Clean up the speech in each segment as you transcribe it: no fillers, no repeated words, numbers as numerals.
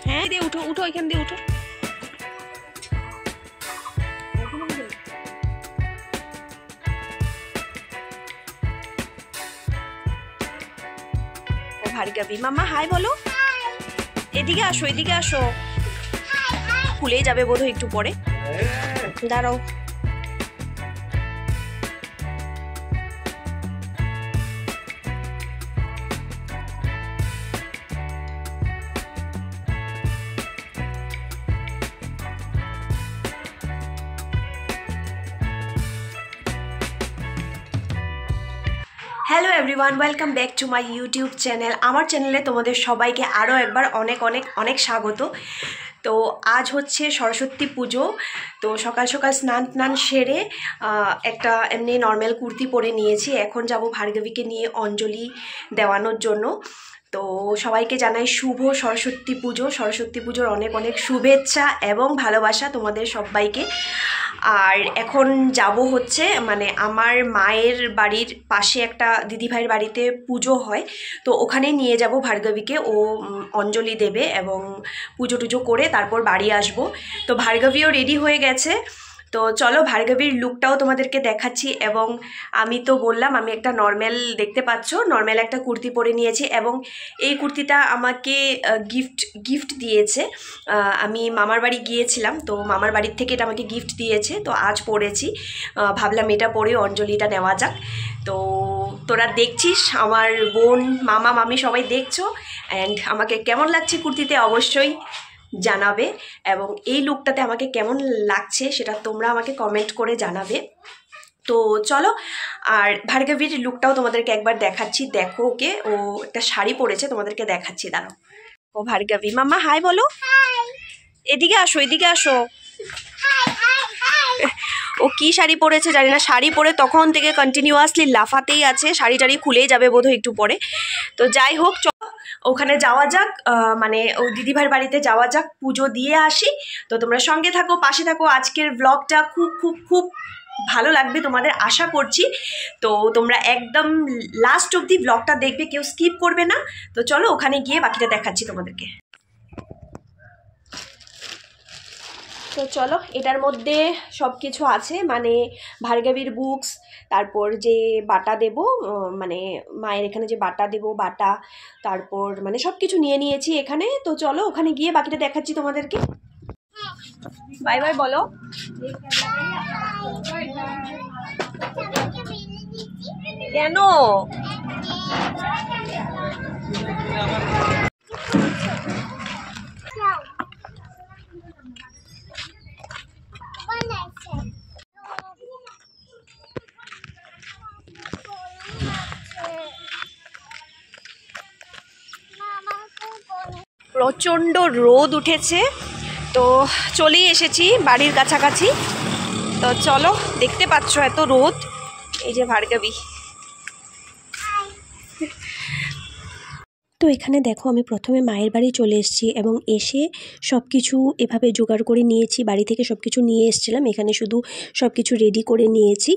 হ্যাঁ দিয়ে উঠো উঠো এখান দিয়ে উঠো। ও ভার্গবী মাম্মা হাই বলো। এদিকে আসো এদিকে আসো, খুলে যাবে বোধহয় একটু পরে, দাঁড়াও। Hello everyone, welcome back to my YouTube channel. আমার চ্যানেলে তোমাদের সবাইকে আরও একবার অনেক অনেক অনেক স্বাগত। তো আজ হচ্ছে সরস্বতী পুজো। তো সকাল সকাল স্নান সেরে একটা এমনি নর্মাল কুর্তি পরে নিয়েছি। এখন যাব ভার্গবীকে নিয়ে অঞ্জলি দেওয়ানোর জন্য। তো সবাইকে জানাই শুভ সরস্বতী পুজো। সরস্বতী পুজোর অনেক অনেক শুভেচ্ছা এবং ভালোবাসা তোমাদের সবাইকে। আর এখন যাব হচ্ছে মানে আমার মায়ের বাড়ির পাশে একটা দিদিভাইয়ের বাড়িতে পুজো হয়, তো ওখানে নিয়ে যাব ভার্গবীকে। ও অঞ্জলি দেবে এবং পুজো টুজো করে তারপর বাড়ি আসব। তো ভার্গবীও রেডি হয়ে গেছে। তো চলো ভার্গবীর লুকটাও তোমাদেরকে দেখাচ্ছি। এবং আমি তো বললাম আমি একটা নর্মাল, দেখতে পাচ্ছ নর্মাল একটা কুর্তি পরে নিয়েছি। এবং এই কুর্তিটা আমাকে গিফট দিয়েছে। আমি মামার বাড়ি গিয়েছিলাম, তো মামার বাড়ির থেকে এটা আমাকে গিফট দিয়েছে। তো আজ পরেছি, ভাবলাম এটা পরে অঞ্জলিটা নেওয়া যাক। তো তোরা দেখছিস, আমার বোন মামা মামি সবাই দেখছো। অ্যান্ড আমাকে কেমন লাগছে কুর্তিতে অবশ্যই জানাবে, এবং এই লুকটাতে আমাকে কেমন লাগছে সেটা তোমরা আমাকে কমেন্ট করে জানাবে। তো চলো, আর ভার্গবীর লুকটাও তোমাদেরকে একবার দেখাচ্ছি। দেখো ওকে, ও একটা শাড়ি পরেছে, তোমাদেরকে দেখাচ্ছি, দাঁড়াও। ও ভার্গবী মাম্মা হাই বলো। এদিকে আসো এদিকে আসো। ও কি শাড়ি পরেছে জানি না, শাড়ি পরে তখন থেকে কন্টিনিউয়াসলি লাফাতেই আছে। শাড়ি টাড়ি খুলেই যাবে বোধহয় একটু পরে। তো যাই হোক, চলো ওখানে যাওয়া যাক, মানে ওই দিদিভাইয়ের বাড়িতে যাওয়া যাক, পুজো দিয়ে আসি। তো তোমরা সঙ্গে থাকো, পাশে থাকো। আজকের ব্লগটা খুব খুব খুব ভালো লাগবে তোমাদের, আশা করছি। তো তোমরা একদম লাস্ট অবধি ব্লগটা দেখবে, কেউ স্কিপ করবে না। তো চলো ওখানে গিয়ে বাকিটা দেখাচ্ছি তোমাদেরকে। তো চলো, এটার মধ্যে সব কিছু আছে, মানে ভার্গবীর বুকস, তারপর যে বাটা দেব, মানে মায়ের এখানে যে বাটা দেব বাটা, তারপর মানে সব কিছু নিয়ে নিয়েছি এখানে। তো চলো ওখানে গিয়ে বাকিটা দেখাচ্ছি তোমাদেরকে। বাই বাই বলো। কেন? প্রচণ্ড রোদ উঠেছে, তো চলেই এসেছি বাড়ির কাছাকাছি। তো চলো, দেখতে পাচ্ছ এত রোদ। এই যে ভার্গবী। তো এখানে দেখো, আমি প্রথমে মায়ের বাড়ি চলে এসেছি এবং এসে সব কিছু এভাবে জোগাড় করে নিয়েছি। বাড়ি থেকে সব কিছু নিয়ে এসেছিলাম, এখানে শুধু সব কিছু রেডি করে নিয়েছি।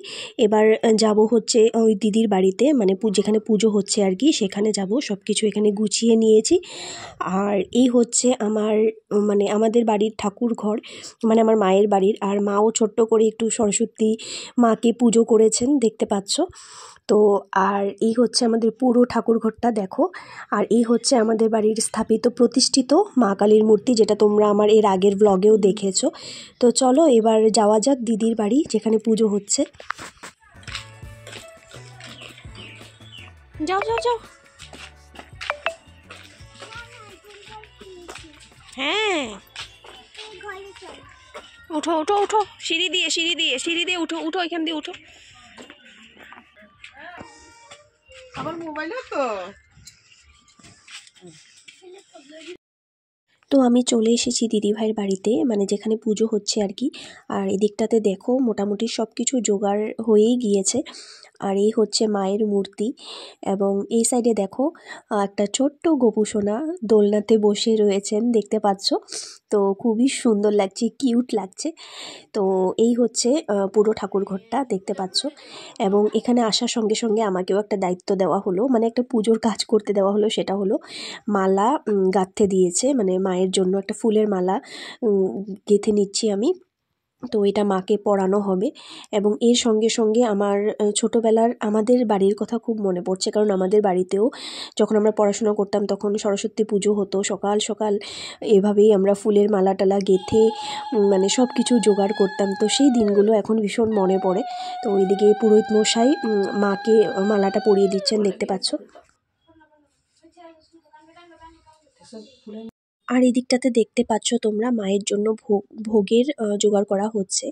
এবার যাব হচ্ছে ওই দিদির বাড়িতে, মানে যেখানে পুজো হচ্ছে আর কি, সেখানে যাব। সব কিছু এখানে গুছিয়ে নিয়েছি। আর এই হচ্ছে আমার মানে আমাদের বাড়ির ঠাকুর ঘর, মানে আমার মায়ের বাড়ির। আর মাও ছোট্ট করে একটু সরস্বতী মাকে পুজো করেছেন, দেখতে পাচ্ছ। তো আর এই হচ্ছে আমাদের পুরো ঠাকুর ঘরটা দেখো। আর এই হচ্ছে আমাদের বাড়ির স্থাপিত প্রতিষ্ঠিত মা কালীর মূর্তি, যেটা তোমরা আমার এর আগের ব্লগেও দেখেছো। তো চলো এবার যাওয়া যাক দিদির বাড়ি, যেখানে পুজো হচ্ছে। যাও যাও যাও। হ্যাঁ উঠো উঠো উঠো, সিঁড়ি দিয়ে উঠো উঠো, এখান দিয়ে উঠো। আমার মোবাইলে তো আমি চলে এসেছি দিদিভাইয়ের বাড়িতে, মানে যেখানে পুজো হচ্ছে আর কি। আর এদিকটাতে দেখো মোটামুটি সব কিছু জোগাড় হয়েই গিয়েছে। আর এই হচ্ছে মায়ের মূর্তি। এবং এই সাইডে দেখো একটা ছোট্ট গোপুসোনা দোলনাতে বসে রয়েছেন, দেখতে পাচ্ছ। তো খুবই সুন্দর লাগছে, কিউট লাগছে। তো এই হচ্ছে পুরো ঠাকুর ঘরটা, দেখতে পাচ্ছ। এবং এখানে আসার সঙ্গে সঙ্গে আমাকেও একটা দায়িত্ব দেওয়া হলো, মানে একটা পুজোর কাজ করতে দেওয়া হলো। সেটা হলো মালা গাঁথতে দিয়েছে, মানে মায়ের জন্য একটা ফুলের মালা গেঁথে নিচ্ছি আমি। তো এটা মাকে পরানো হবে। এবং এর সঙ্গে সঙ্গে আমার ছোটোবেলার আমাদের বাড়ির কথা খুব মনে পড়ছে, কারণ আমাদের বাড়িতেও যখন আমরা পড়াশোনা করতাম তখন সরস্বতী পুজো হতো। সকাল সকাল এভাবেই আমরা ফুলের মালা টালা গেঁথে মানে সব কিছু জোগাড় করতাম। তো সেই দিনগুলো এখন ভীষণ মনে পড়ে। তো ওইদিকে পুরোহিত মশাই মাকে মালাটা পরিয়ে দিচ্ছেন, দেখতে পাচ্ছ। আর এই দিকটাতে দেখতে পাচ্ছ তোমরা মায়ের জন্য ভোগের জোগাড় করা হচ্ছে।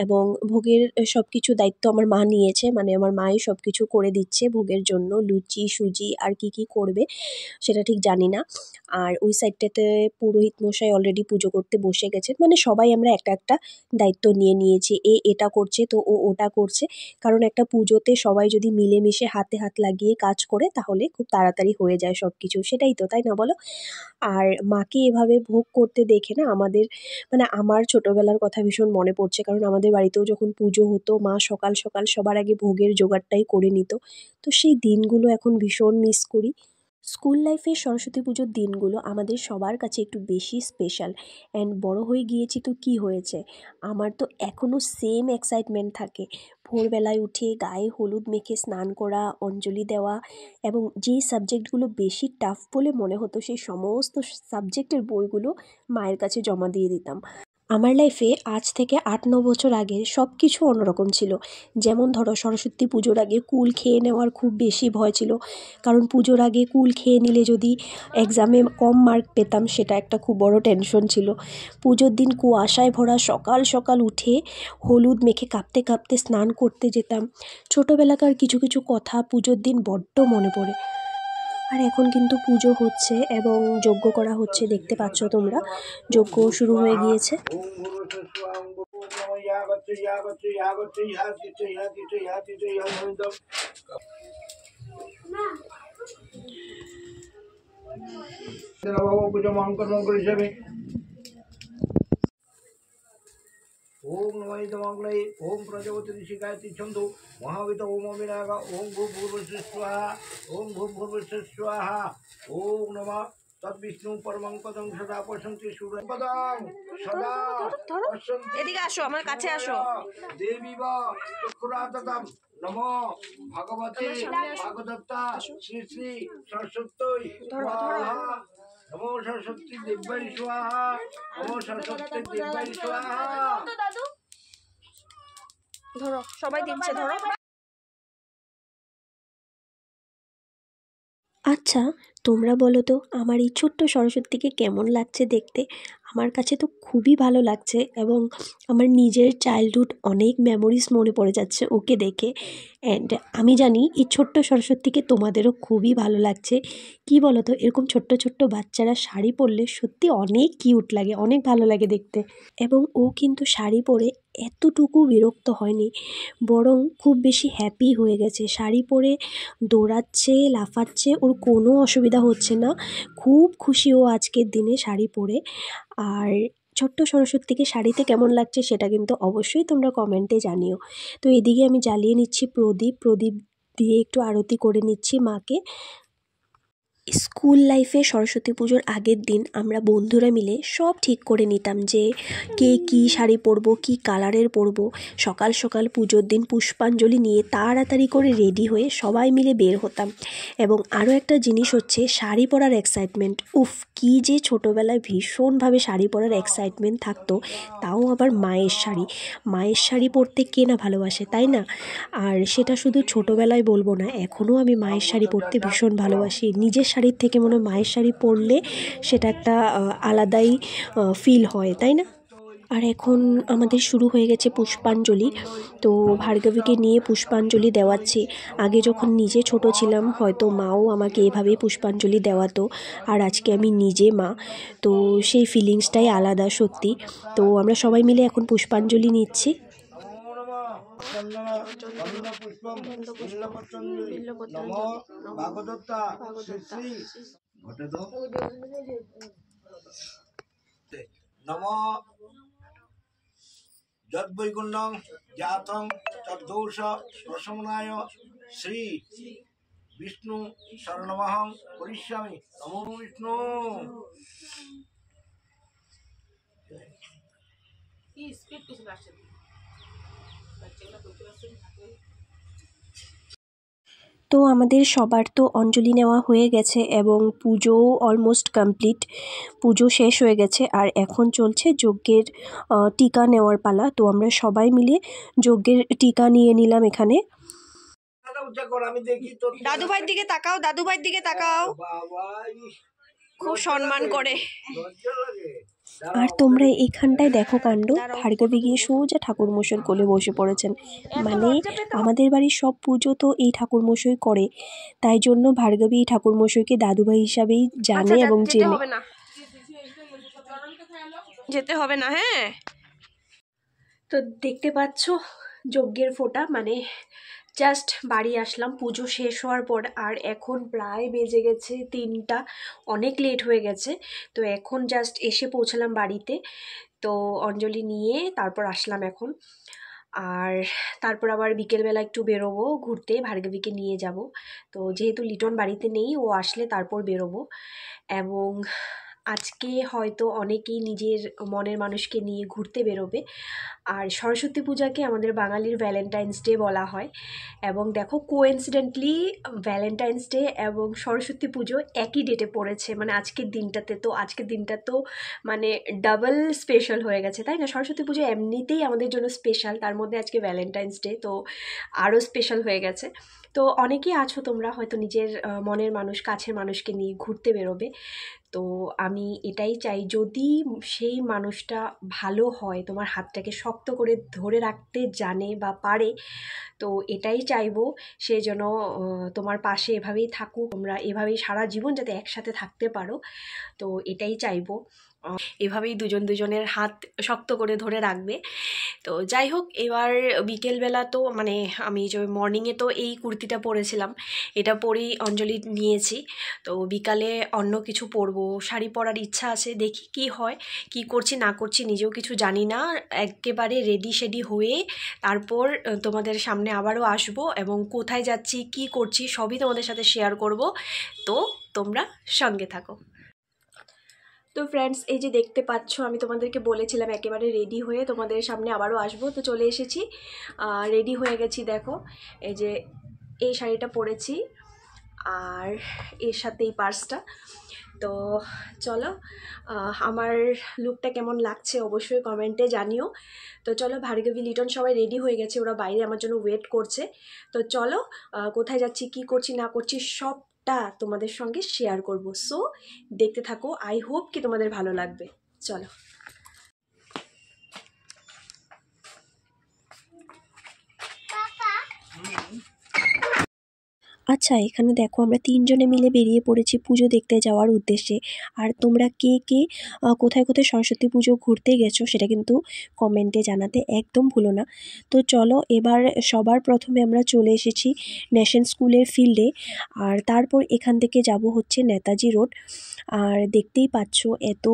এবং ভোগের সব কিছু দায়িত্ব আমার মা নিয়েছে, মানে আমার মাই সব কিছু করে দিচ্ছে ভোগের জন্য। লুচি, সুজি আর কি করবে সেটা ঠিক জানি না। আর ওই সাইডটাতে পুরোহিত মশাই অলরেডি পুজো করতে বসে গেছেন। মানে সবাই আমরা একটা একটা দায়িত্ব নিয়ে নিয়েছি, এটা করছে তো ও ওটা করছে। কারণ একটা পুজোতে সবাই যদি মিলেমিশে হাতে হাত লাগিয়ে কাজ করে তাহলে খুব তাড়াতাড়ি হয়ে যায় সব কিছু, সেটাই তো, তাই না বলো? আর মাকে এভাবে ভোগ করতে দেখে না আমাদের, মানে আমার ছোটোবেলার কথা ভীষণ মনে পড়ছে। কারণ আমাদের বাড়িতেও যখন পুজো হতো মা সকাল সকাল সবার আগে ভোগের জোগাড়টাই করে নিত। তো সেই দিনগুলো এখন ভীষণ মিস করি। স্কুল লাইফে সরস্বতী পুজোর দিনগুলো আমাদের সবার কাছে একটু বেশি স্পেশাল। অ্যান্ড বড় হয়ে গিয়েছি তো কি হয়েছে, আমার তো এখনও সেম এক্সাইটমেন্ট থাকে। ভোরবেলায় উঠে গায়ে হলুদ মেখে স্নান করা, অঞ্জলি দেওয়া, এবং যেই সাবজেক্টগুলো বেশি টাফ বলে মনে হতো সেই সমস্ত সাবজেক্টের বইগুলো মায়ের কাছে জমা দিয়ে দিতাম। আমার লাইফে আজ থেকে 8-9 বছর আগে সব কিছু অন্যরকম ছিল। যেমন ধরো সরস্বতী পুজোর আগে কুল খেয়ে নেওয়ার খুব বেশি ভয় ছিল, কারণ পুজোর আগে কুল খেয়ে নিলে যদি এক্সামে কম মার্ক পেতাম সেটা একটা খুব বড় টেনশন ছিল। পুজোর দিন কুয়াশায় ভরা সকাল সকাল উঠে হলুদ মেখে কাঁপতে কাঁপতে স্নান করতে যেতাম। ছোটোবেলাকার কিছু কিছু কথা পুজোর দিন বড্ড মনে পড়ে। আর এখন কিন্তু পুজো হচ্ছে এবং যজ্ঞ করা হচ্ছে, দেখতে পাচ্ছ তোমরা। যজ্ঞ শুরু হয়ে গিয়েছে। ओम नमः ओम प्रजापति ऋषिकायति छंदो महावित ओम विनायक ओम भूर्भुवस्सुः स्वाहा ओम भूर्भुवस्सुः स्वाहा ओम नमः तद्विष्णु परमं पदं सदा पश्यन्ति सूर्यं पदं सदा पश्यन्ति। এদিকে আসো, আমার কাছে আসো। देवी वा चक्षुराततं नमो भगवते भागवता श्री श्री सरस्वती स्वाहा नमो सरस्वती दिव्यै स्वाहा नमो सरस्वती दिव्यै स्वाहा। ধরো, সবাই দিচ্ছে, ধরো। আচ্ছা, তোমরা বলো তো আমার এই ছোট্ট সরস্বতীকে কেমন লাগছে দেখতে? আমার কাছে তো খুবই ভালো লাগছে, এবং আমার নিজের চাইল্ডহুড অনেক মেমোরিজ মনে পড়ে যাচ্ছে ওকে দেখে। অ্যান্ড আমি জানি এই ছোট্ট সরস্বতীকে তোমাদেরও খুবই ভালো লাগছে। কি বলো তো, এরকম ছোট্ট ছোট্ট বাচ্চারা শাড়ি পরলে সত্যি অনেক কিউট লাগে, অনেক ভালো লাগে দেখতে। এবং ও কিন্তু শাড়ি পরে এতটুকু বিরক্ত হয়নি, বরং খুব বেশি হ্যাপি হয়ে গেছে। শাড়ি পরে দৌড়াচ্ছে, লাফাচ্ছে, ওর কোনো অসুবিধা হচ্ছে না। খুব খুশি ও আজকের দিনে শাড়ি পরে। আর ছোট্ট সরস্বতীকে শাড়িতে কেমন লাগছে সেটা কিন্তু অবশ্যই তোমরা কমেন্টে জানিও। তো এদিকে আমি জ্বালিয়ে নিচ্ছি প্রদীপ দিয়ে একটু আরতি করে নিচ্ছি মাকে। স্কুল লাইফে সরস্বতী পুজোর আগের দিন আমরা বন্ধুরা মিলে সব ঠিক করে নিতাম যে কে কী শাড়ি পরবো, কী কালারের পরবো। সকাল সকাল পুজোর দিন পুষ্পাঞ্জলি নিয়ে তাড়াতাড়ি করে রেডি হয়ে সবাই মিলে বের হতাম। এবং আরও একটা জিনিস হচ্ছে শাড়ি পরার এক্সাইটমেন্ট। উফ, কী যে ছোটোবেলায় ভীষণভাবে শাড়ি পরার এক্সাইটমেন্ট থাকতো, তাও আবার মায়ের শাড়ি পরতে কে না ভালোবাসে, তাই না? আর সেটা শুধু ছোটোবেলায় বলবো না, এখনও আমি মায়ের শাড়ি পরতে ভীষণ ভালোবাসি। নিজের শাড়ির থেকে মনে হয় মায়ের শাড়ি পরলে সেটা একটা আলাদাই ফিল হয়, তাই না? আর এখন আমাদের শুরু হয়ে গেছে পুষ্পাঞ্জলি। তো ভার্গবীকে নিয়ে পুষ্পাঞ্জলি দেওয়াচ্ছি। আগে যখন নিজে ছোট ছিলাম হয়তো মাও আমাকে এভাবেই পুষ্পাঞ্জলি দেওয়াতো, আর আজকে আমি নিজে মা, তো সেই ফিলিংসটাই আলাদা সত্যি। তো আমরা সবাই মিলে এখন পুষ্পাঞ্জলি নিচ্ছি। চন্দন অন্ন পুষ্পম বিল্লপত্রাঞ্জলি নমো ভাগবতা শ্রী শ্রী ঘটে তো নমো যদ্বৈকুণ্ঠং জাতং তদ্দোষ প্রশমনায় শ্রী বিষ্ণু শরণমহং করিষ্যামি নমো বিষ্ণু। তো আমাদের সবার তো অঞ্জলি নেওয়া হয়ে গেছে এবং পুজোও অলমোস্ট কমপ্লিট, পুজো শেষ হয়ে গেছে আর এখন চলছে যজ্ঞের টিকা নেওয়ার পালা। তো আমরা সবাই মিলে যজ্ঞের টিকা নিয়ে নিলাম এখানে। দাদু ভাইয়ের দিকে তাকাও, দাদু ভাইয়ের দিকে তাকাও, খুব সম্মান করে। আর তোমরা এখানটায় দেখো কাণ্ড, ভার্গবী গিয়ে সোজা ঠাকুরমশাইয়ের কোলে বসে পড়েছেন। মানে আমাদের বাড়ির সব পুজো তো এই ঠাকুরমশাই করে, তাই জন্য ভার্গবী এই ঠাকুরমশাইকে দাদুভাই হিসাবেই জানে এবং চেনে। যেতে হবে না, হ্যাঁ। তো দেখতে পাচ্ছ যজ্ঞের ফোঁটা, মানে জাস্ট বাড়ি আসলাম পুজো শেষ হওয়ার পর, আর এখন প্রায় বেজে গেছে 3টা, অনেক লেট হয়ে গেছে। তো এখন জাস্ট এসে পৌঁছালাম বাড়িতে, তো অঞ্জলি নিয়ে তারপর আসলাম এখন। আর তারপর আবার বিকেলবেলা একটু বেরোবো ঘুরতে, ভার্গবীকে নিয়ে যাব। তো যেহেতু লিটন বাড়িতে নেই, ও আসলে তারপর বেরোবো। এবং আজকে হয়তো অনেকেই নিজের মনের মানুষকে নিয়ে ঘুরতে বেরোবে। আর সরস্বতী পূজাকে আমাদের বাঙালির ভ্যালেন্টাইন্স ডে বলা হয়, এবং দেখো কোইন্সিডেন্টলি ভ্যালেন্টাইন্স ডে এবং সরস্বতী পুজো একই ডেটে পড়েছে, মানে আজকের দিনটাতে। তো আজকের দিনটা তো মানে ডাবল স্পেশাল হয়ে গেছে, তাই না? সরস্বতী পুজো এমনিতেই আমাদের জন্য স্পেশাল, তার মধ্যে আজকে ভ্যালেন্টাইন্স ডে, তো আরও স্পেশাল হয়ে গেছে। তো অনেকেই আছো তোমরা হয়তো নিজের মনের মানুষ, কাছের মানুষকে নিয়ে ঘুরতে বেরোবে। তো আমি এটাই চাই, যদি সেই মানুষটা ভালো হয়, তোমার হাতটাকে শক্ত করে ধরে রাখতে জানে বা পারে, তো এটাই চাইবো সে যেন তোমার পাশে এভাবেই থাকুক, তোমরা এভাবেই সারা জীবন যাতে একসাথে থাকতে পারো। তো এটাই চাইবো, এভাবেই দুজন দুজনের হাত শক্ত করে ধরে রাখবে। তো যাই হোক, এবার বিকেলবেলা তো মানে আমি যে মর্নিংয়ে তো এই কুর্তিটা পরেছিলাম, এটা পরেই অঞ্জলি নিয়েছি। তো বিকালে অন্য কিছু পরবো, শাড়ি পরার ইচ্ছা আছে, দেখি কি হয়, কি করছি না করছি নিজেও কিছু জানি না। একেবারে রেডি শেডি হয়ে তারপর তোমাদের সামনে আবারও আসবো, এবং কোথায় যাচ্ছি কি করছি সবই তোমাদের সাথে শেয়ার করব। তো তোমরা সঙ্গে থাকো। তো ফ্রেন্ডস, এই যে দেখতে পাচ্ছ, আমি তোমাদেরকে বলেছিলাম একেবারে রেডি হয়ে তোমাদের সামনে আবারও আসবো। তো চলে এসেছি, রেডি হয়ে গেছি। দেখো এই যে এই শাড়িটা পরেছি আর এর সাথে এই পার্সটা। তো চলো, আমার লুকটা কেমন লাগছে অবশ্যই কমেন্টে জানিও। তো চলো, ভার্গবী লিটন সবাই রেডি হয়ে গেছে, ওরা বাইরে আমার জন্য ওয়েট করছে। তো চলো, কোথায় যাচ্ছি কি করছি না করছি সবটা তোমাদের সঙ্গে শেয়ার করব। সো দেখতে থাকো, আই হোপ কি তোমাদের ভালো লাগবে। চলো। আচ্ছা, এখানে দেখো আমরা 3জনে মিলে বেরিয়ে পড়েছি পুজো দেখতে যাওয়ার উদ্দেশ্যে। আর তোমরা কে কে কোথায় কোথায় সরস্বতী পুজো ঘুরতে গেছো সেটা কিন্তু কমেন্টে জানাতে একদম ভুলো না। তো চলো, এবার সবার প্রথমে আমরা চলে এসেছি ন্যাশন স্কুলের ফিল্ডে, আর তারপর এখান থেকে যাব হচ্ছে নেতাজি রোড। আর দেখতেই পাচ্ছ এত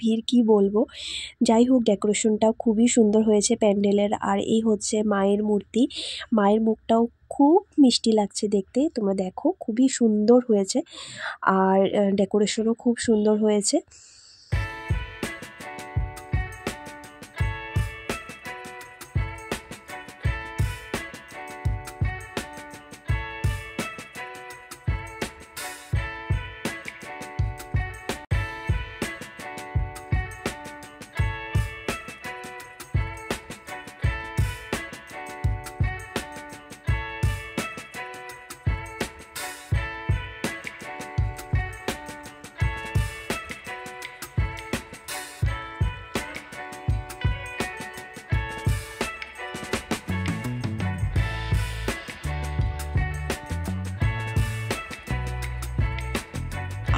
ভিড় কি বলবো। যাই হোক, ডেকোরেশনটাও খুবই সুন্দর হয়েছে প্যান্ডেলের। আর এই হচ্ছে মায়ের মূর্তি, মায়ের মুখটাও খুব মিষ্টি লাগছে দেখতে, তোমরা দেখো খুবই সুন্দর হয়েছে, আর ডেকোরেশনও খুব সুন্দর হয়েছে।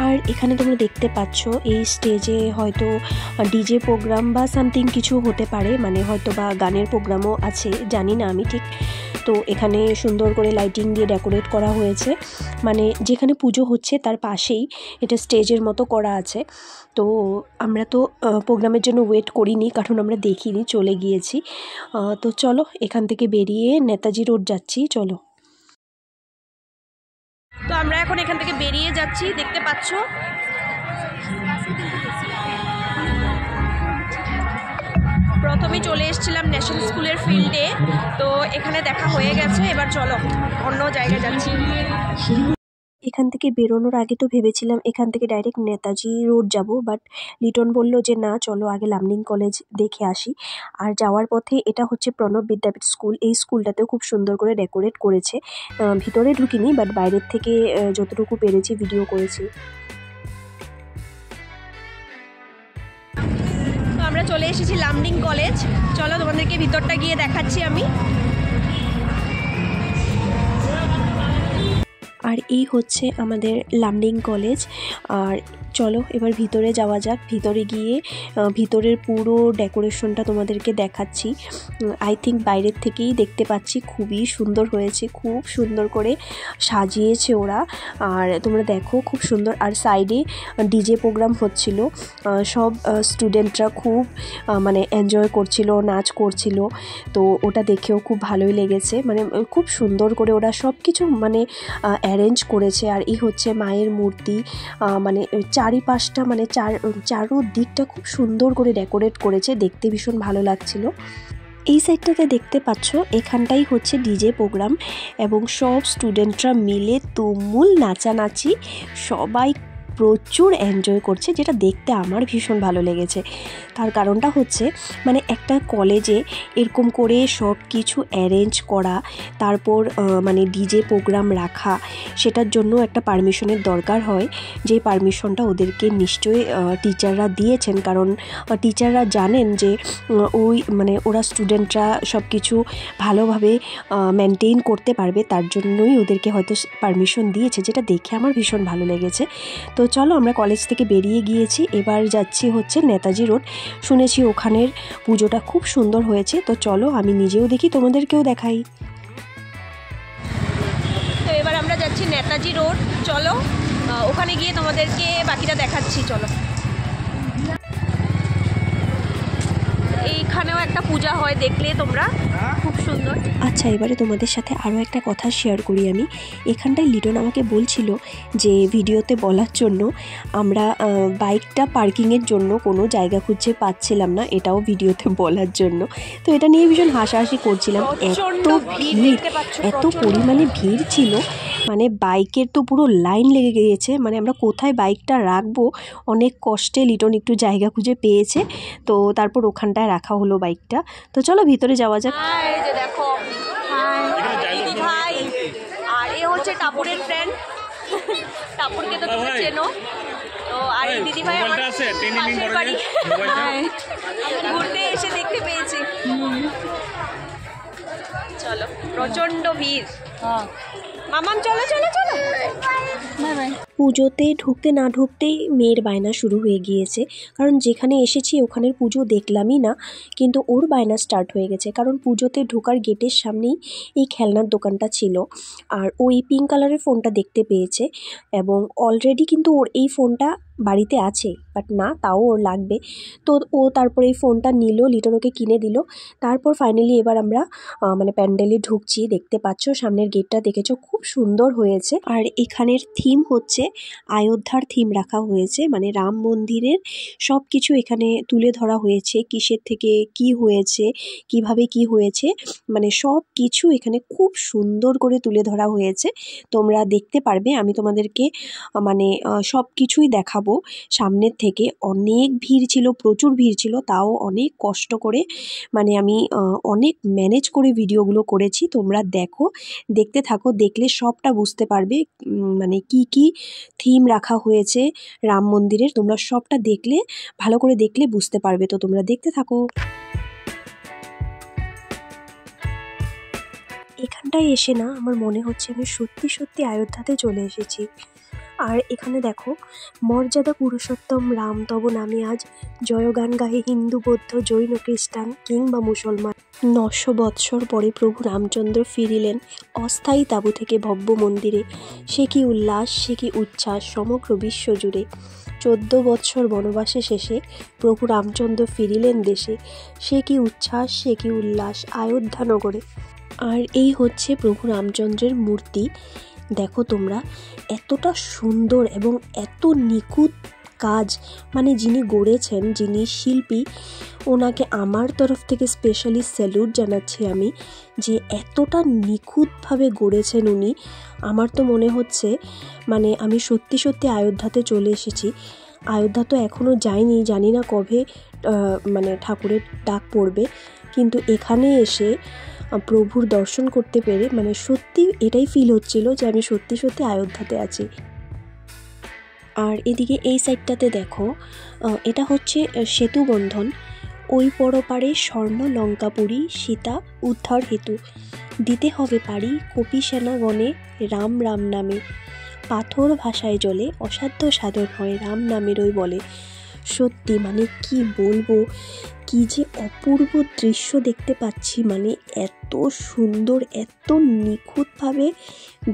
আর এখানে তোমরা দেখতে পাচ্ছ এই স্টেজে হয়তো ডিজে প্রোগ্রাম বা সামথিং কিছু হতে পারে, মানে হয়তো বা গানের প্রোগ্রামও আছে, জানি না আমি ঠিক। তো এখানে সুন্দর করে লাইটিং দিয়ে ডেকোরেট করা হয়েছে, মানে যেখানে পুজো হচ্ছে তার পাশেই এটা স্টেজের মতো করা আছে। তো আমরা তো প্রোগ্রামের জন্য ওয়েট করিনি, কারণ আমরা দেখিনি, চলে গিয়েছি। তো চলো এখান থেকে বেরিয়ে নেতাজি রোড যাচ্ছি, চলো। তো আমরা এখন এখান থেকে বেরিয়ে যাচ্ছি, দেখতে পাচ্ছ। প্রথমে চলে এসেছিলাম ন্যাশনাল স্কুলের ফিল্ডে, তো এখানে দেখা হয়ে গেছে, এবার চলো অন্য জায়গায় যাচ্ছি। এখান থেকে বেরোনোর আগে তো ভেবেছিলাম এখান থেকে ডাইরেক্ট নেতাজি রোড যাব, বাট লিটন বলল যে না, চলো আগে লামডিং কলেজ দেখে আসি। আর যাওয়ার পথে এটা হচ্ছে প্রণব বিদ্যাপীঠ স্কুল, এই স্কুলটাতেও খুব সুন্দর করে ডেকোরেট করেছে। ভিতরে ঢুকিনি, বাট বাইরের থেকে যতটুকু পেরেছি ভিডিও করেছি। তো আমরা চলে এসেছি লামডিং কলেজ, চলো তোমাদেরকে ভিতরটা গিয়ে দেখাচ্ছি আমি। আর এই হচ্ছে আমাদের লামডিং কলেজ। আর চলো এবার ভিতরে যাওয়া যাক। ভিতরে গিয়ে ভিতরের পুরো ডেকোরেশনটা তোমাদেরকে দেখাচ্ছি। আই থিঙ্ক বাইরের থেকেই দেখতে পাচ্ছি, খুবই সুন্দর হয়েছে, খুব সুন্দর করে সাজিয়েছে ওরা। আর তোমরা দেখো খুব সুন্দর। আর সাইডে ডিজে প্রোগ্রাম হচ্ছিল, সব স্টুডেন্টরা খুব মানে এনজয় করছিল, নাচ করছিল। তো ওটা দেখেও খুব ভালোই লেগেছে, মানে খুব সুন্দর করে ওরা সব কিছু মানে অ্যারেঞ্জ করেছে। আর এই হচ্ছে মায়ের মূর্তি, মানে চারিপাশটা মানে চারদিকটা খুব সুন্দর করে ডেকোরেট করেছে, দেখতে ভীষণ ভালো লাগছিল। এই সাইডটাতে দেখতে পাচ্ছ এখানটাই হচ্ছে ডিজে প্রোগ্রাম, এবং সব স্টুডেন্টরা মিলে তুমুল নাচানাচি, সবাই প্রচুর এনজয় করছে, যেটা দেখতে আমার ভীষণ ভালো লেগেছে। তার কারণটা হচ্ছে মানে একটা কলেজে এরকম করে সব কিছু অ্যারেঞ্জ করা, তারপর মানে ডিজে প্রোগ্রাম রাখা, সেটার জন্য একটা পারমিশনের দরকার হয়। যে পারমিশনটা ওদেরকে নিশ্চয়ই টিচাররা দিয়েছেন, কারণ টিচাররা জানেন যে ওই মানে ওরা স্টুডেন্টরা সব কিছু ভালোভাবে মেনটেন করতে পারবে, তার জন্যই ওদেরকে হয়তো পারমিশন দিয়েছে, যেটা দেখে আমার ভীষণ ভালো লেগেছে। তো চলো আমরা কলেজ থেকে বেরিয়ে গিয়েছি, এবার যাচ্ছি হচ্ছে নেতাজি রোড। শুনেছি ওখানের পুজোটা খুব সুন্দর হয়েছে, তো চলো আমি নিজেও দেখি, তোমাদেরকেও দেখাই। তো এবার আমরা যাচ্ছি নেতাজি রোড, চলো ওখানে গিয়ে তোমাদেরকে বাকিটা দেখাচ্ছি, চলো। এইখানেও একটা পূজা হয়, দেখলে তোমরা, খুব সুন্দর। আচ্ছা, এবারে তোমাদের সাথে আরও একটা কথা শেয়ার করি আমি। এখানটায় লিটন আমাকে বলছিল যে ভিডিওতে বলার জন্য, আমরা বাইকটা পার্কিংয়ের জন্য কোনো জায়গা খুঁজে পাচ্ছিলাম না, এটাও ভিডিওতে বলার জন্য। তো এটা নিয়ে ভীষণ হাসাহাসি করছিলাম। এত পরিমাণে ভিড় ছিল, মানে বাইকের তো পুরো লাইন লেগে গিয়েছে, মানে আমরা কোথায় বাইকটা রাখবো, অনেক কষ্টে লিটন একটু জায়গা খুঁজে পেয়েছে, তো তারপর ওখানটায় রাখা হলো বাইকটা। তো চলো ভিতরে যাওয়া যাক। দেখো ভাই, আর এ হচ্ছে টাপুরের ফ্রেন্ড, টাপুরকে তো তোমরা চেনো। তো আর এই দিদি ভাই আমার পাশের বাড়ি, ঘুরতে এসে দেখতে পেয়েছি। চলো, প্রচন্ড ভিড়। মামাম চলো চলো চলো। পুজোতে ঢুকতে না ঢুকতেই মেয়ের বায়না শুরু হয়ে গিয়েছে, কারণ যেখানে এসেছি ওখানের পুজো দেখলামই না, কিন্তু ওর বায়না স্টার্ট হয়ে গেছে। কারণ পুজোতে ঢোকার গেটের সামনেই এই খেলনার দোকানটা ছিল, আর ওই পিঙ্ক কালারের ফোনটা দেখতে পেয়েছে, এবং অলরেডি কিন্তু ওর এই ফোনটা বাড়িতে আছে, বাট না তাও ওর লাগবে। তো ও তারপরে এই ফোনটা নিল, লিটন ওকে কিনে দিল। তারপর ফাইনালি এবার আমরা মানে প্যান্ডেলে ঢুকছি। দেখতে পাচ্ছ সামনের গেটটা, দেখেছো খুব সুন্দর হয়েছে। আর এখানের থিম হচ্ছে অযোধ্যার থিম রাখা হয়েছে, মানে রাম মন্দিরের সব কিছু এখানে তুলে ধরা হয়েছে, কিসের থেকে কি হয়েছে, কিভাবে কি হয়েছে, মানে সব কিছু এখানে খুব সুন্দর করে তুলে ধরা হয়েছে। তোমরা দেখতে পারবে, আমি তোমাদেরকে মানে সব কিছুই দেখাবো সামনের থেকে। অনেক ভিড় ছিল, প্রচুর ভিড় ছিল, তাও অনেক কষ্ট করে মানে আমি অনেক ম্যানেজ করে ভিডিওগুলো করেছি। তোমরা দেখো, দেখতে থাকো, দেখলে সবটা বুঝতে পারবে মানে কি কি থিম রাখা হয়েছে রাম মন্দিরের। তোমরা সবটা দেখলে, ভালো করে দেখলে বুঝতে পারবে। তো তোমরা দেখতে থাকো। এখানটায় এসে না আমার মনে হচ্ছে আমি সত্যি সত্যি অযোধ্যাতে চলে এসেছি। আর এখানে দেখো, মর্যাদা পুরুষোত্তম রাম তব নামে আজ জয়গান গাহে হিন্দু বৌদ্ধ জৈন খ্রিস্টান কিংবা মুসলমান। 900 বৎসর পরে প্রভু রামচন্দ্র ফিরিলেন অস্থায়ী তাঁবু থেকে ভব্য মন্দিরে। সে কি উল্লাস, সে কি উচ্ছ্বাস সমগ্র বিশ্ব জুড়ে। 14 বৎসর বনবাসে শেষে প্রভু রামচন্দ্র ফিরিলেন দেশে। সে কি উচ্ছ্বাস, সে কি উল্লাস অযোধ্যা নগরে। আর এই হচ্ছে প্রভু রামচন্দ্রের মূর্তি। দেখো তোমরা, এতটা সুন্দর এবং এত নিখুঁত কাজ, মানে যিনি গড়েছেন, যিনি শিল্পী, ওনাকে আমার তরফ থেকে স্পেশালি স্যালুট জানাচ্ছি আমি, যে এতটা নিখুঁতভাবে গড়েছেন উনি। আমার তো মনে হচ্ছে মানে আমি সত্যি সত্যি অযোধ্যাতে চলে এসেছি। অযোধ্যা তো এখনও যাইনি, জানি না কবে মানে ঠাকুরের ডাক পড়বে, কিন্তু এখানে এসে প্রভুর দর্শন করতে পেরে মানে সত্যি এটাই ফিল হচ্ছিল যে আমি সত্যি সত্যি অযোধ্যাতে আছি। আর এদিকে এই সাইডটাতে দেখো, এটা হচ্ছে সেতু বন্ধন। ওই পরপারে স্বর্ণ লঙ্কাপুরী সীতা উদ্ধার হেতু দিতে হবে পারি কপি সেনাগণে রাম রাম নামে। পাথর ভাষায় জলে অসাধ্য সাধন হয় রাম নামের ওই বলে। সত্যি মানে কি বলবো, কি যে অপূর্ব দৃশ্য দেখতে পাচ্ছি, মানে এত সুন্দর, এত নিখুঁতভাবে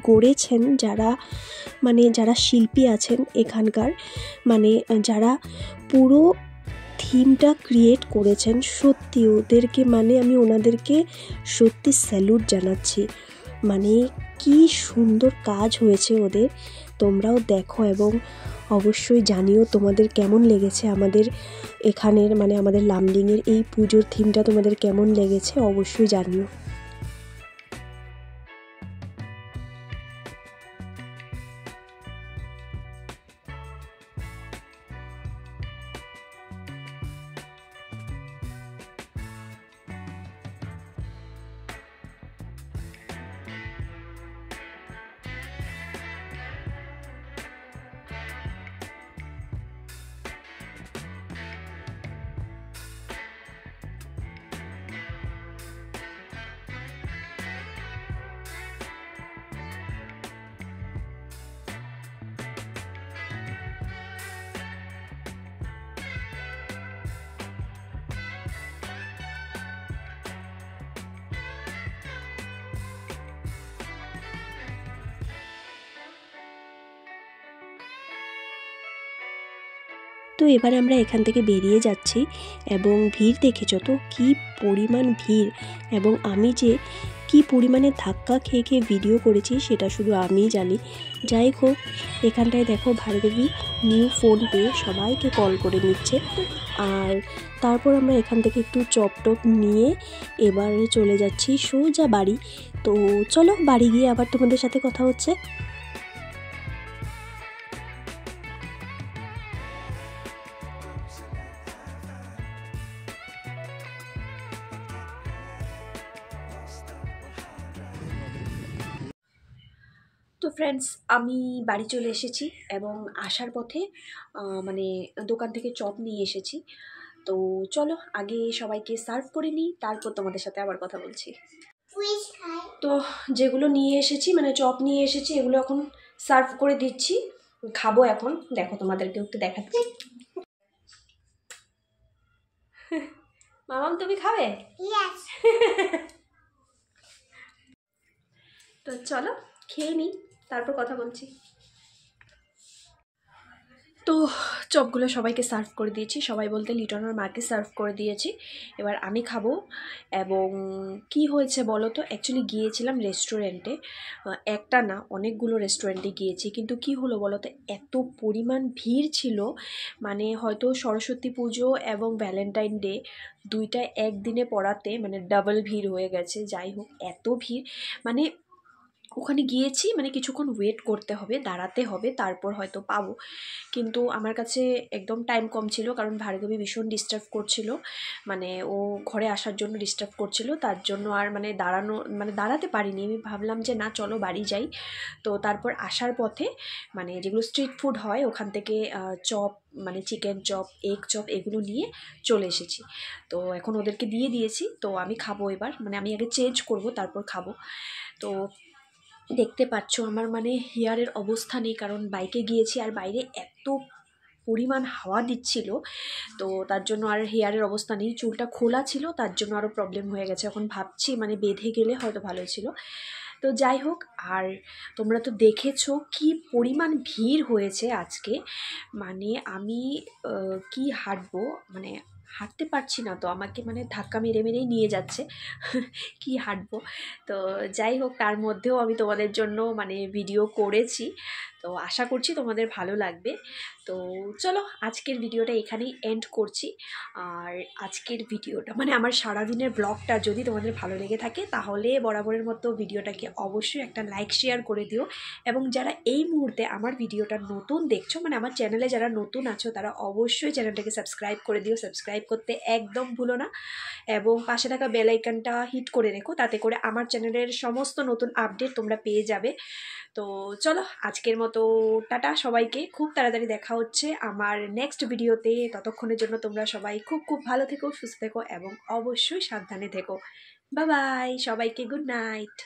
গড়েছেন যারা শিল্পী আছেন এখানকার, মানে যারা পুরো থিমটা ক্রিয়েট করেছেন। সত্যি ওদেরকে মানে আমি ওনাদেরকে সত্যি স্যালুট জানাচ্ছি। মানে কি সুন্দর কাজ হয়েছে ওদের। তোমরাও দেখো এবং অবশ্যই জানিও তোমাদের কেমন লেগেছে আমাদের এখানের, মানে আমাদের লামডিংয়ের এই পুজোর থিমটা তোমাদের কেমন লেগেছে অবশ্যই জানিও। তো এবারে আমরা এখান থেকে বেরিয়ে যাচ্ছি এবং ভিড় দেখেছো তো কী পরিমাণ ভিড়, এবং আমি যে কি পরিমাণে ধাক্কা খেয়ে খেয়ে ভিডিও করেছি সেটা শুধু আমিই জানি। যাই হোক, এখানটায় দেখো ভার্গবী নিউ ফোন পেয়ে সবাইকে কল করে নিচ্ছে। আর তারপর আমরা এখান থেকে একটু চপ টপ নিয়ে এবারে চলে যাচ্ছি সোজা বাড়ি। তো চলো বাড়ি গিয়ে আবার তোমাদের সাথে কথা হচ্ছে। তো ফ্রেন্ডস, আমি বাড়ি চলে এসেছি এবং আসার পথে মানে দোকান থেকে চপ নিয়ে এসেছি। তো চলো আগে সবাইকে সার্ভ করে নিই, তারপর তোমাদের সাথে আবার কথা বলছি। তো যেগুলো নিয়ে এসেছি, মানে চপ নিয়ে এসেছি, এগুলো এখন সার্ভ করে দিচ্ছি, খাবো এখন। দেখো তোমাদেরকে একটু দেখাচ্ছি। মামাম তুমি খাবে? তো চলো খেয়ে নিই, তারপর কথা বলছি। তো চপগুলো সবাইকে সার্ভ করে দিয়েছি, সবাই বলতে লিটন আর মাকে সার্ভ করে দিয়েছি। এবার আমি খাবো। এবং কি হয়েছে বলো তো, অ্যাকচুয়ালি গিয়েছিলাম রেস্টুরেন্টে, একটা না অনেকগুলো রেস্টুরেন্টে গিয়েছি, কিন্তু কি হলো বলো তো, এত পরিমাণ ভিড় ছিল, মানে হয়তো সরস্বতী পুজো এবং ভ্যালেন্টাইন ডে দুইটা একদিনে পড়াতে মানে ডাবল ভিড় হয়ে গেছে। যাই হোক, এত ভিড়, মানে ওখানে গিয়েছি, মানে কিছুক্ষণ ওয়েট করতে হবে, দাঁড়াতে হবে, তারপর হয়তো পাবো। কিন্তু আমার কাছে একদম টাইম কম ছিল, কারণ ভার্গবী ভীষণ ডিস্টার্ব করছিল, মানে ও ঘরে আসার জন্য ডিস্টার্ব করছিল, তার জন্য আর মানে দাঁড়াতে পারিনি। আমি ভাবলাম যে না চলো বাড়ি যাই। তো তারপর আসার পথে মানে যেগুলো স্ট্রিট ফুড হয় ওখান থেকে চপ, মানে চিকেন চপ, এগ চপ, এগুলো নিয়ে চলে এসেছি। তো এখন ওদেরকে দিয়ে দিয়েছি, তো আমি খাবো এবার, মানে আমি আগে চেঞ্জ করব তারপর খাবো। তো দেখতে পাচ্ছ আমার মানে হেয়ারের অবস্থা নেই, কারণ বাইকে গিয়েছি আর বাইরে এত পরিমাণ হাওয়া দিচ্ছিল, তো তার জন্য আর হেয়ারের অবস্থা নেই। চুলটা খোলা ছিল, তার জন্য আরও প্রবলেম হয়ে গেছে। এখন ভাবছি মানে বেঁধে গেলে হয়তো ভালো ছিল। তো যাই হোক, আর তোমরা তো দেখেছো কি পরিমাণ ভিড় হয়েছে আজকে। মানে আমি কি হাঁটবো, মানে হাঁটতে পারছি না, তো আমাকে মানে ধাক্কা মেরে মেরেই নিয়ে যাচ্ছে। কি হাঁটবো। তো যাই হোক, তার মধ্যেও আমি তোমাদের জন্য মানে ভিডিও করেছি, তো আশা করছি তোমাদের ভালো লাগবে। তো চলো আজকের ভিডিওটা এখানেই এন্ড করছি। আর আজকের ভিডিওটা মানে আমার সারাদিনের ব্লগটা যদি তোমাদের ভালো লেগে থাকে, তাহলে বরাবরের মতো ভিডিওটাকে অবশ্যই একটা লাইক শেয়ার করে দিও। এবং যারা এই মুহূর্তে আমার ভিডিওটা নতুন দেখছো, মানে আমার চ্যানেলে যারা নতুন আছো, তারা অবশ্যই চ্যানেলটাকে সাবস্ক্রাইব করে দিও। সাবস্ক্রাইব করতে একদম ভুলো না, এবং পাশে থাকা বেল আইকনটা হিট করে রেখো, তাতে করে আমার চ্যানেলের সমস্ত নতুন আপডেট তোমরা পেয়ে যাবে। তো চলো আজকের মতো টাটা সবাইকে, খুব তাড়াতাড়ি দেখা হচ্ছে আমার নেক্সট ভিডিওতে। ততক্ষণের জন্য তোমরা সবাই খুব খুব ভালো থেকো, সুস্থ থেকো এবং অবশ্যই সাবধানে থেকো। বাই বাই, সবাইকে গুড নাইট।